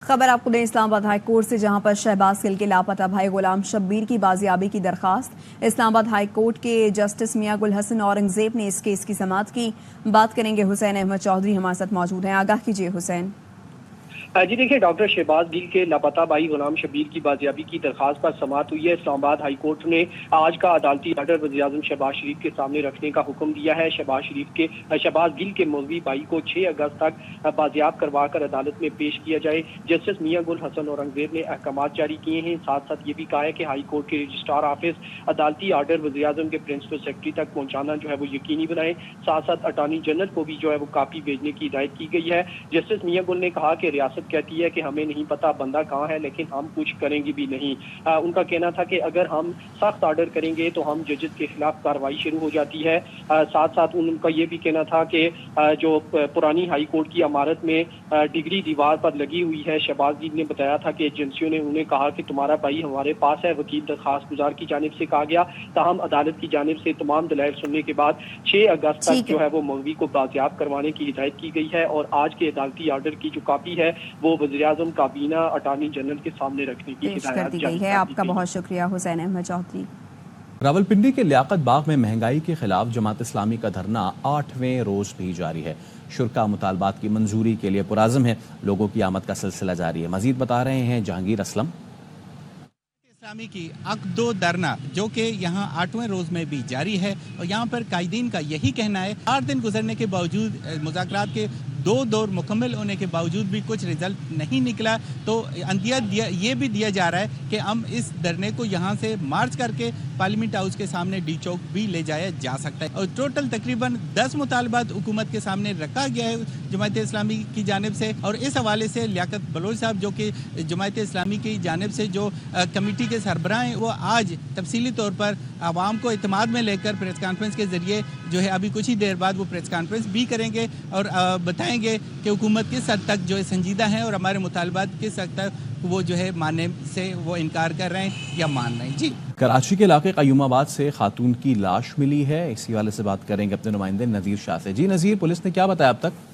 خبر آپ کو دیں اسلام آباد ہائی کورٹ سے، جہاں پر شہباز گل کے لاپتہ بھائی غلام شبیر کی بازیابی کی درخواست۔ اسلام آباد ہائی کورٹ کے جسٹس میاں گل حسن اورنگزیب نے اس کیس کی سماعت کی۔ بات کریں گے حسین احمد چودھری ہمارے ساتھ موجود ہیں، آگاہ کیجیے حسین۔ جی دیکھیے، ڈاکٹر شہباز گل کے لاپتہ بھائی غلام شبیر کی بازیابی کی درخواست پر سماعت ہوئی ہے۔ اسلام آباد ہائی کورٹ نے آج کا عدالتی آرڈر وزیراعظم شہباز شریف کے سامنے رکھنے کا حکم دیا ہے۔ شہباز گل کے ملوی بھائی کو 6 اگست تک بازیاب کروا کر عدالت میں پیش کیا جائے۔ جسٹس میاں گل حسن اورنگزیب نے احکامات جاری کیے ہیں، ساتھ ساتھ یہ بھی کہا ہے کہ ہائی کورٹ کے رجسٹرار آفس عدالتی آرڈر وزیراعظم کے پرنسپل سیکرٹری تک پہنچانا جو ہے وہ یقینی بنائے۔ ساتھ ساتھ اٹارنی جنرل کو بھی جو ہے وہ کاپی بھیجنے کی ہدایت کی گئی ہے۔ جسٹس میاں گل نے کہا کہ ریاست کہتی ہے کہ ہمیں نہیں پتا بندہ کہاں ہے، لیکن ہم کچھ کریں گے بھی نہیں۔ ان کا کہنا تھا کہ اگر ہم سخت آرڈر کریں گے تو ہم ججز کے خلاف کارروائی شروع ہو جاتی ہے۔ ساتھ ساتھ ان کا یہ بھی کہنا تھا کہ جو پرانی ہائی کورٹ کی عمارت میں ڈگری دیوار پر لگی ہوئی ہے، شہباز گل نے بتایا تھا کہ ایجنسیوں نے انہیں کہا کہ تمہارا بھائی ہمارے پاس ہے۔ وکیل درخواست گزار کی جانب سے کہا گیا، تاہم عدالت کی جانب سے تمام دلائل سننے کے بعد 6 اگست تک جو ہے وہ ملوی کو بازیاب کروانے کی ہدایت کی گئی ہے، اور آج کے عدالتی آرڈر کی جو کاپی ہے وہ وزیراعظم کابینہ اٹارنی جنرل کے سامنے رکھنے کی پیش کر دی گئی ہے۔ آپ کا بہت شکریہ حسین احمد چودھری۔ راولپنڈی کے لیاقت باغ میں مہنگائی کے خلاف جماعت اسلامی کا دھرنا 8ویں روز بھی جاری ہے۔ شرکاء مطالبات کی منظوری کے لیے پرعزم ہے، لوگوں کی آمد کا سلسلہ جاری ہے۔ مزید بتا رہے ہیں جہانگیر اسلم۔ اسلامی کی عقد و دھرنا جو کہ یہاں 8ویں روز میں بھی جاری ہے، اور یہاں پر قائدین کا یہی کہنا ہے 8 دن گزرنے کے باوجود، مذاکرات کے 2 دور مکمل ہونے کے باوجود بھی کچھ رزلٹ نہیں نکلا، تو اندیہ یہ بھی دیا جا رہا ہے کہ ہم اس دھرنے کو یہاں سے مارچ کر کے پارلیمنٹ ہاؤس کے سامنے ڈی چوک بھی لے جایا جا سکتا ہے۔ اور ٹوٹل تقریباً 10 مطالبات حکومت کے سامنے رکھا گیا ہے جماعت اسلامی کی جانب سے، اور اس حوالے سے لیاقت بلوچ صاحب جو کہ جماعت اسلامی کی جانب سے جو کمیٹی کے سربراہ ہیں، وہ آج تفصیلی طور پر عوام کو اعتماد میں لے کر پریس کانفرنس کے ذریعے جو ہے ابھی کچھ ہی دیر بعد وہ پریس کانفرنس بھی کریں گے، اور بتائیں گے کہ حکومت کس حد تک جو ہے سنجیدہ ہیں اور ہمارے مطالبات کس حد تک وہ جو ہے ماننے سے وہ انکار کر رہے ہیں یا مان رہے ہیں۔ جی، کراچی کے علاقے قیوم آباد سے خاتون کی لاش ملی ہے، اسی حوالے سے بات کریں گے اپنے نمائندے نذیر شاہ سے۔ جی نذیر، پولیس نے کیا بتایا اب تک؟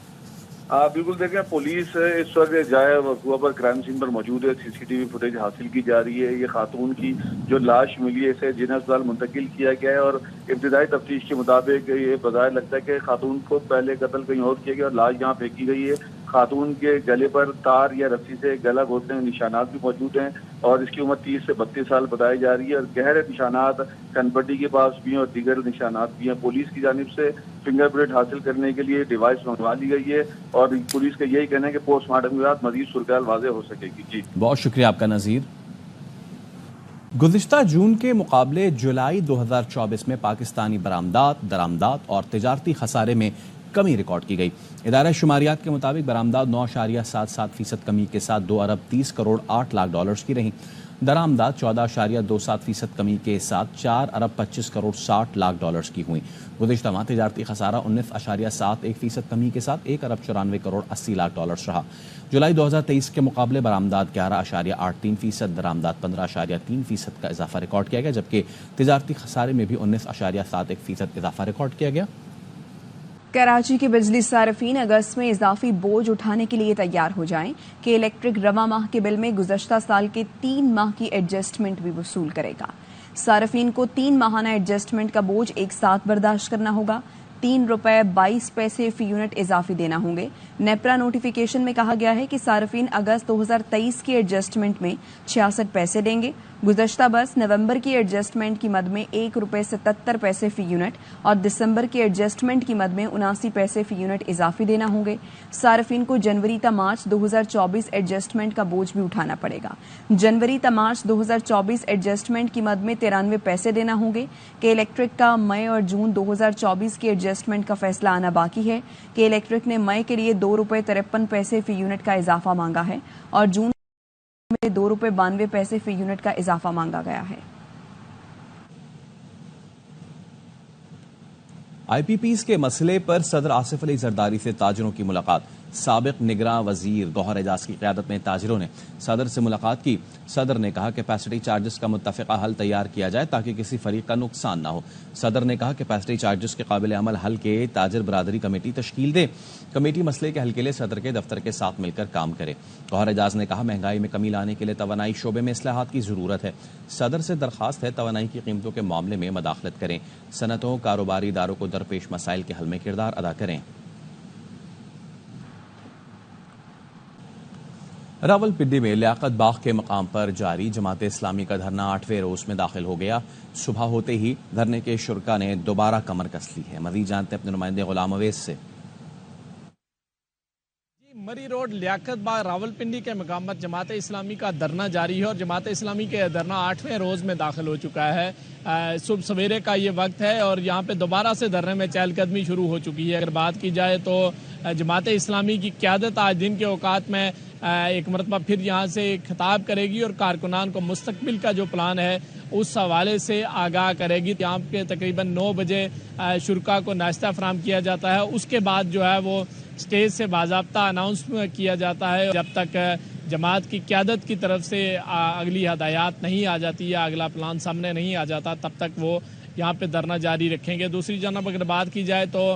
بالکل، دیکھیں پولیس اس وقت جائے وقوع پر کرائم سین پر موجود ہے، سی سی ٹی وی فوٹیج حاصل کی جا رہی ہے۔ یہ خاتون کی جو لاش ملی ہے اسے جنرل اسپتال منتقل کیا گیا ہے، اور ابتدائی تفتیش کے مطابق یہ بظاہر لگتا ہے کہ خاتون کو پہلے قتل کہیں اور کیا گیا اور لاش یہاں پھینکی گئی ہے۔ خاتون کے گلے پر تار یا رسی سے گلا گھونٹنے کے نشانات بھی موجود ہیں، اور اس کی عمر 30 سے 32 سال بتائی جا رہی ہے، اور گہرے نشانات کن پٹی کے پاس بھی ہیں اور دیگر نشانات بھی ہیں۔ پولیس کی جانب سے فنگر پرنٹ حاصل کرنے کے لیے ڈیوائس منگوا لی گئی ہے، اور پولیس کا یہی کہنا ہے کہ پوسٹ مارٹم کے بعد مزید صورتحال واضح ہو سکے گی۔ جی بہت شکریہ آپ کا نذیر۔ گزشتہ جون کے مقابلے جولائی 2024 میں پاکستانی برآمدات، درآمدات اور تجارتی خسارے میں کمی ریکارڈ کی گئی۔ ادارہ شماریات کے مطابق برآمدات 9.77% کمی کے ساتھ 2 ارب 30 کروڑ 8 لاکھ ڈالرز کی رہیں۔ درآمدات 14.27% کمی کے ساتھ 4 ارب 25 کروڑ 60 لاکھ ڈالرز کی ہوئیں۔ گزشتہ ماہ تجارتی خسارہ 19.71% کمی کے ساتھ 1 ارب 94 کروڑ 80 لاکھ ڈالرز رہا۔ جولائی 2023 کے مقابلے برآمدات 11.83%، درآمدات 15.3% کا اضافہ ریکارڈ کیا گیا، جبکہ تجارتی خسارے میں بھی 19.71% اضافہ ریکارڈ کیا گیا۔ کراچی کے بجلی صارفین اگست میں اضافی بوجھ اٹھانے کے لیے تیار ہو جائیں کہ الیکٹرک رواں ماہ کے بل میں گزشتہ سال کے 3 ماہ کی ایڈجسٹمنٹ بھی وصول کرے گا۔ صارفین کو 3 ماہانہ ایڈجسٹمنٹ کا بوجھ ایک ساتھ برداشت کرنا ہوگا۔ 3 روپے 22 پیسے فی یونٹ اضافی دینا ہوں گے۔ نیپرا نوٹیفیکیشن میں کہا گیا ہے کہ صارفین اگست 2023 کی ایڈجسٹمنٹ میں 66 پیسے دیں گے۔ گزشتہ برس نومبر کی ایڈجسٹمنٹ کی مد میں 1 روپے 77 پیسے فی یونٹ اور دسمبر کی ایڈجسٹمنٹ کی مد میں 79 پیسے فی یونٹ اضافی دینا ہوں گے۔ صارفین کو جنوری تا مارچ 2024 ایڈجسٹمنٹ کا بوجھ بھی اٹھانا پڑے گا۔ جنوری تا مارچ 2024 ایڈجسٹمنٹ کی مد میں 93 پیسے دینا ہوں گے۔ کہ الیکٹرک کا مئی اور جون 2024 کی ایڈجسٹمنٹ کا فیصلہ آنا باقی ہے۔ کہ الیکٹرک نے مئی کے لیے 2 روپے 53 پیسے فی یونٹ کا اضافہ مانگا ہے اور جون میں 2 روپے 92 پیسے فی یونٹ کا اضافہ مانگا گیا ہے۔ آئی پی پیز کے مسئلے پر صدر آصف علی زرداری سے تاجروں کی ملاقات۔ سابق نگراں وزیر گوہر اعجاز کی قیادت میں تاجروں نے صدر سے ملاقات کی۔ صدر نے کہا کہ کیپیسٹی چارجز کا متفقہ حل تیار کیا جائے تاکہ کسی فریق کا نقصان نہ ہو۔ صدر نے کہا کہ کیپیسٹی چارجز کے قابل عمل حل کے تاجر برادری کمیٹی تشکیل دے۔ کمیٹی مسئلے کے حل کے لیے صدر کے دفتر کے ساتھ مل کر کام کرے۔ گوہر اعجاز نے کہا مہنگائی میں کمی لانے کے لیے توانائی شعبے میں اصلاحات کی ضرورت ہے۔ صدر سے درخواست ہے توانائی کی قیمتوں کے معاملے میں مداخلت کریں، صنعتوں کاروباری اداروں کو درپیش مسائل کے حل میں کردار ادا کریں۔ راولپنڈی میں لیاقت باغ کے مقام پر جاری جماعت اسلامی کا دھرنا 8ویں روز میں داخل ہو گیا۔ صبح ہوتے ہی دھرنے کے شرکا نے دوبارہ کمر کس لی ہے۔ مزید جانتے ہیں اپنے نمائندے غلام اویس سے۔ مری روڈ لیاقت باغ راولپنڈی کے مقام پر جماعت اسلامی کا دھرنا جاری ہے اور جماعت اسلامی کے دھرنا 8ویں روز میں داخل ہو چکا ہے۔ صبح سویرے کا یہ وقت ہے اور یہاں پہ دوبارہ سے دھرنے میں چہل قدمی شروع ہو چکی ہے۔ اگر بات کی جائے تو جماعت اسلامی کی قیادت آج دن کے اوقات میں ایک مرتبہ پھر یہاں سے خطاب کرے گی اور کارکنان کو مستقبل کا جو پلان ہے اس حوالے سے آگاہ کرے گی۔ یہاں پہ تقریباً 9 بجے شرکا کو ناشتہ فراہم کیا جاتا ہے، اس کے بعد جو ہے وہ اسٹیج سے باضابطہ اناؤنس کیا جاتا ہے۔ جب تک جماعت کی قیادت کی طرف سے اگلی ہدایات نہیں آ جاتی یا اگلا پلان سامنے نہیں آ جاتا تب تک وہ یہاں پہ دھرنا جاری رکھیں گے۔ دوسری جانب اگر بات کی جائے تو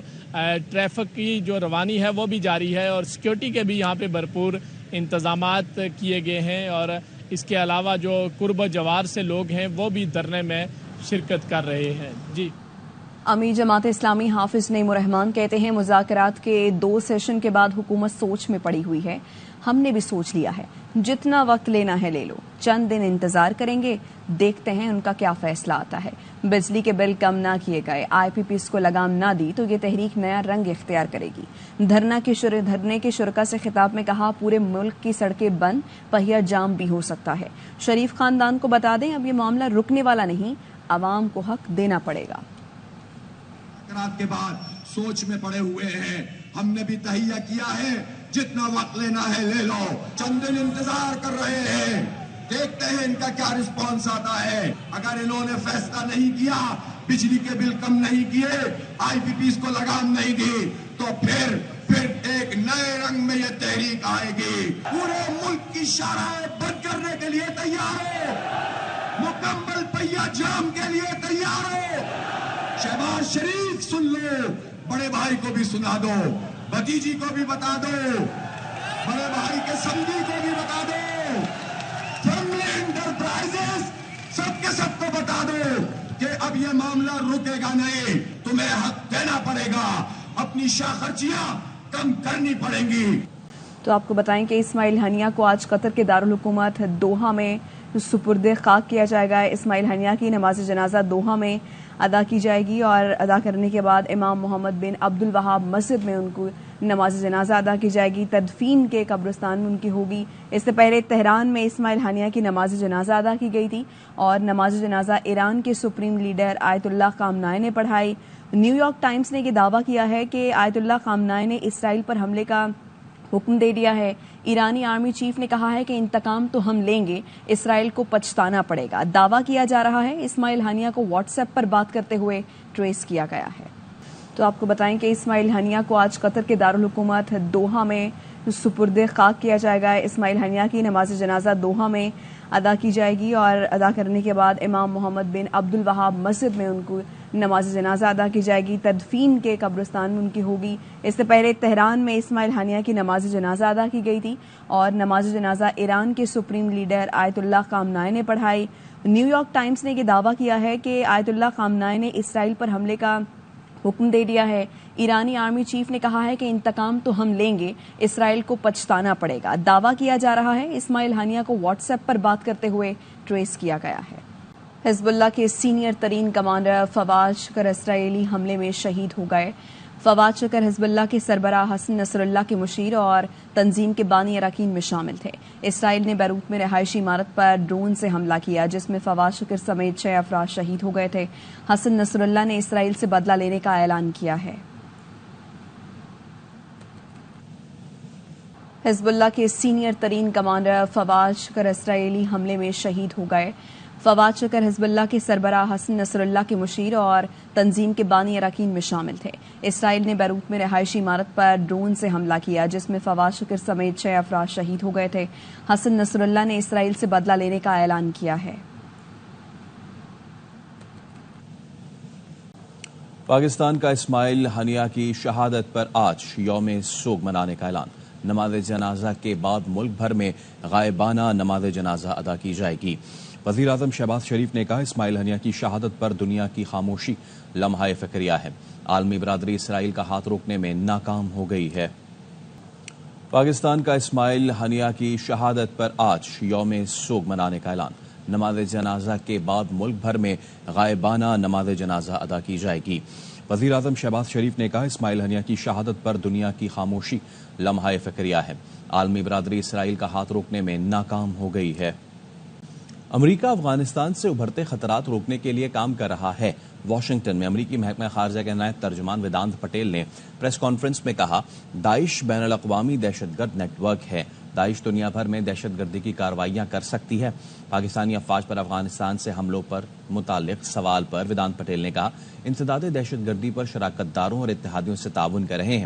ٹریفک کی جو روانی ہے وہ بھی جاری ہے اور سیکیورٹی کے بھی یہاں پہ بھرپور انتظامات کیے گئے ہیں اور اس کے علاوہ جو قرب و جوار سے لوگ ہیں وہ بھی دھرنے میں شرکت کر رہے ہیں۔ جی امیر جماعت اسلامی حافظ نعیم الرحمان کہتے ہیں مذاکرات کے 2 سیشن کے بعد حکومت سوچ میں پڑی ہوئی ہے، ہم نے بھی سوچ لیا ہے، جتنا وقت لینا ہے لے لو، چند دن انتظار کریں گے، دیکھتے ہیں ان کا کیا فیصلہ آتا ہے۔ بجلی کے بل کم نہ کیے گئے، آئی پی پیز کو لگام نہ دی تو یہ تحریک نیا رنگ اختیار کرے گی۔ دھرنے کے شرکا سے خطاب میں کہا پورے ملک کی سڑکیں بند، پہیا جام بھی ہو سکتا ہے۔ شریف خاندان کو بتا دیں اب یہ معاملہ رکنے والا نہیں، عوام کو حق دینا پڑے گا۔ کے بعد سوچ میں پڑے ہوئے ہیں، ہم نے بھی تہیہ کیا ہے، جتنا وقت لینا ہے لے لو، چند دن انتظار کر رہے ہیں، دیکھتے ہیں ان کا کیا رسپانس آتا ہے۔ اگر انہوں نے فیصلہ نہیں کیا، بجلی کے بل کم نہیں کیے، آئی پی پیز کو لگام نہیں دی تو پھر ایک نئے رنگ میں یہ تحریک آئے گی۔ پورے ملک کی شاہراہیں بند کرنے کے لیے تیار ہو، مکمل پہیا جام کے لیے تیار ہو۔ شہباز شریف سن لو، بڑے بھائی کو بھی سنا دو، بھتیجی کو بھی بتا دو، بڑے بھائی کے سمجھی کو بھی بتا دو، فیملی انٹرپرائزز سب کے سب کو بتا دو کہ اب یہ معاملہ رکے گا نہیں، تمہیں حق دینا پڑے گا، اپنی شاہ خرچیاں کم کرنی پڑیں گی۔ تو آپ کو بتائیں کہ اسماعیل ہنیہ کو آج قطر کے دارالحکومت دوحہ میں سپرد خاک کیا جائے گا۔ اسماعیل ہنیہ کی نماز جنازہ دوحہ میں ادا کی جائے گی اور ادا کرنے کے بعد امام محمد بن عبد الوہاب مسجد میں ان کو نماز جنازہ ادا کی جائے گی، تدفین کے قبرستان میں ان کی ہوگی۔ اس سے پہلے تہران میں اسماعیل ہنیہ کی نماز جنازہ ادا کی گئی تھی اور نماز جنازہ ایران کے سپریم لیڈر آیت اللہ خامنائی نے پڑھائی۔ نیو یارک ٹائمز نے یہ دعویٰ کیا ہے کہ آیت اللہ خامنائی نے اسرائیل پر حملے کا حکم دے دیا ہے۔ ایرانی آرمی چیف نے کہا ہے کہ انتقام تو ہم لیں گے، اسرائیل کو پچھتانا پڑے گا۔ دعویٰ کیا جا رہا ہے اسماعیل ہنیہ کو واٹس ایپ پر بات کرتے ہوئے ٹریس کیا گیا ہے۔ تو آپ کو بتائیں کہ اسماعیل ہنیہ کو آج قطر کے دارالحکومت دوحہ میں سپرد خاک کیا جائے گا۔ اسماعیل ہنیہ کی نماز جنازہ دوحہ میں ادا کی جائے گی اور ادا کرنے کے بعد امام محمد بن عبد الوہاب مسجد میں ان کو نماز جنازہ ادا کی جائے گی، تدفین کے قبرستان میں ان کی ہوگی۔ اس سے پہلے تہران میں اسماعیل ہنیہ کی نماز جنازہ ادا کی گئی تھی اور نماز جنازہ ایران کے سپریم لیڈر آیت اللہ خامنائی نے پڑھائی۔ نیو یارک ٹائمز نے یہ دعویٰ کیا ہے کہ آیت اللہ خامنائی نے اسرائیل پر حملے کا حکم دے دیا ہے۔ ایرانی آرمی چیف نے کہا ہے کہ انتقام تو ہم لیں گے، اسرائیل کو پچھتانا پڑے گا۔ دعویٰ کیا جا رہا ہے اسماعیل ہنیہ کو واٹس ایپ پر بات کرتے ہوئے ٹریس کیا گیا ہے۔ حزب اللہ کے سینئر ترین کمانڈر فواد شکر اسرائیلی حملے میں شہید ہو گئے۔ فواد شکر حزب اللہ کے سربراہ حسن نصر اللہ کے مشیر اور تنظیم کے بانی اراکین میں شامل تھے۔ اسرائیل نے بیروت میں رہائشی عمارت پر ڈرون سے حملہ کیا جس میں فواد شکر سمیت 6 افراد شہید ہو گئے تھے۔ حسن نصر اللہ نے اسرائیل سے بدلہ لینے کا اعلان کیا ہے۔ حزب اللہ کے سینئر ترین کمانڈر فواد شکر اسرائیلی حملے میں شہید ہو گئے۔ فواد شکر حزب اللہ کے سربراہ حسن نصر اللہ کے مشیر اور تنظیم کے بانی اراکین میں شامل تھے. اسرائیل نے بیروت میں رہائشی عمارت پر ڈرون سے حملہ کیا جس میں فواد شکر سمیت 6 افراد شہید ہو گئے تھے. حسن نصر اللہ نے اسرائیل سے بدلہ لینے کا اعلان کیا ہے. پاکستان کا اسماعیل ہنیہ کی شہادت پر آج یوم سوگ منانے کا اعلان. نماز جنازہ کے بعد ملک بھر میں غائبانہ نماز جنازہ ادا کی جائے گی. وزیر اعظم شہباز شریف نے کہا اسماعیل ہنیہ کی شہادت پر دنیا کی خاموشی لمحہ فکریہ ہے. عالمی برادری اسرائیل کا ہاتھ روکنے میں ناکام ہو گئی ہے. پاکستان کا اسماعیل ہنیہ کی شہادت پر آج یوم سوگ منانے کا اعلان. نماز جنازہ کے بعد ملک بھر میں غائبانہ نماز جنازہ ادا کی جائے گی. وزیر اعظم شہباز شریف نے کہا اسماعیل ہنیہ کی شہادت پر دنیا کی خاموشی لمحہ فکریہ ہے. عالمی برادری اسرائیل کا ہاتھ روکنے میں ناکام ہو گئی ہے. امریکہ افغانستان سے ابھرتے خطرات روکنے کے لیے کام کر رہا ہے. واشنگٹن میں امریکی محکمہ خارجہ کے نائب ترجمان ویدانت پٹیل نے پریس کانفرنس میں کہا داعش بین الاقوامی دہشت گرد نیٹ ورک ہے. داعش دنیا بھر میں دہشت گردی کی کارروائیاں کر سکتی ہے. پاکستانی افواج پر افغانستان سے حملوں پر متعلق سوال پر ویدانت پٹیل نے کہا انسداد دہشت گردی پر شراکت داروں اور اتحادیوں سے تعاون کر رہے ہیں.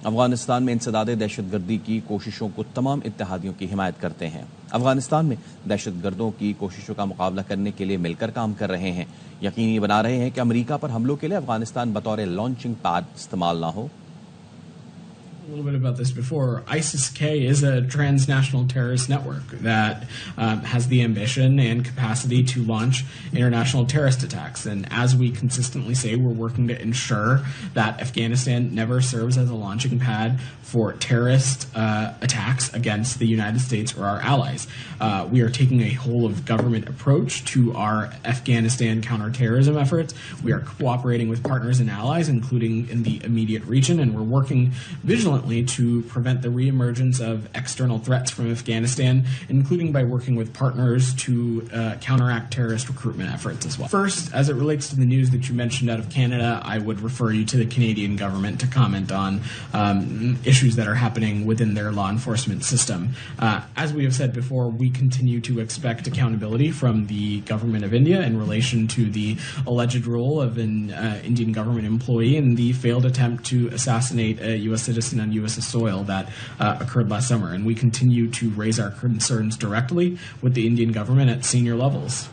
افغانستان میں انسداد دہشت گردی کی کوششوں کو تمام اتحادیوں کی حمایت کرتے ہیں. افغانستان میں دہشت گردوں کی کوششوں کا مقابلہ کرنے کے لیے مل کر کام کر رہے ہیں. یقینی بنا رہے ہیں کہ امریکہ پر حملوں کے لیے افغانستان بطور لانچنگ پیڈ استعمال نہ ہو. A little bit about this before. ISIS-K is a transnational terrorist network that has the ambition and capacity to launch international terrorist attacks. And as we consistently say, we're working to ensure that Afghanistan never serves as a launching pad for terrorist attacks against the United States or our allies. We are taking a whole-of-government approach to our Afghanistan counterterrorism efforts. We are cooperating with partners and allies, including in the immediate region, and we're working vigilantly to prevent the reemergence of external threats from Afghanistan, including by working with partners to counteract terrorist recruitment efforts as well. First, as it relates to the news that you mentioned out of Canada, I would refer you to the Canadian government to comment on issues that are happening within their law enforcement system. As we have said before, we continue to expect accountability from the government of India in relation to the alleged role of an Indian government employee in the failed attempt to assassinate a U.S. citizen on U.S. soil that occurred last summer. And we continue to raise our concerns directly with the Indian government at senior levels.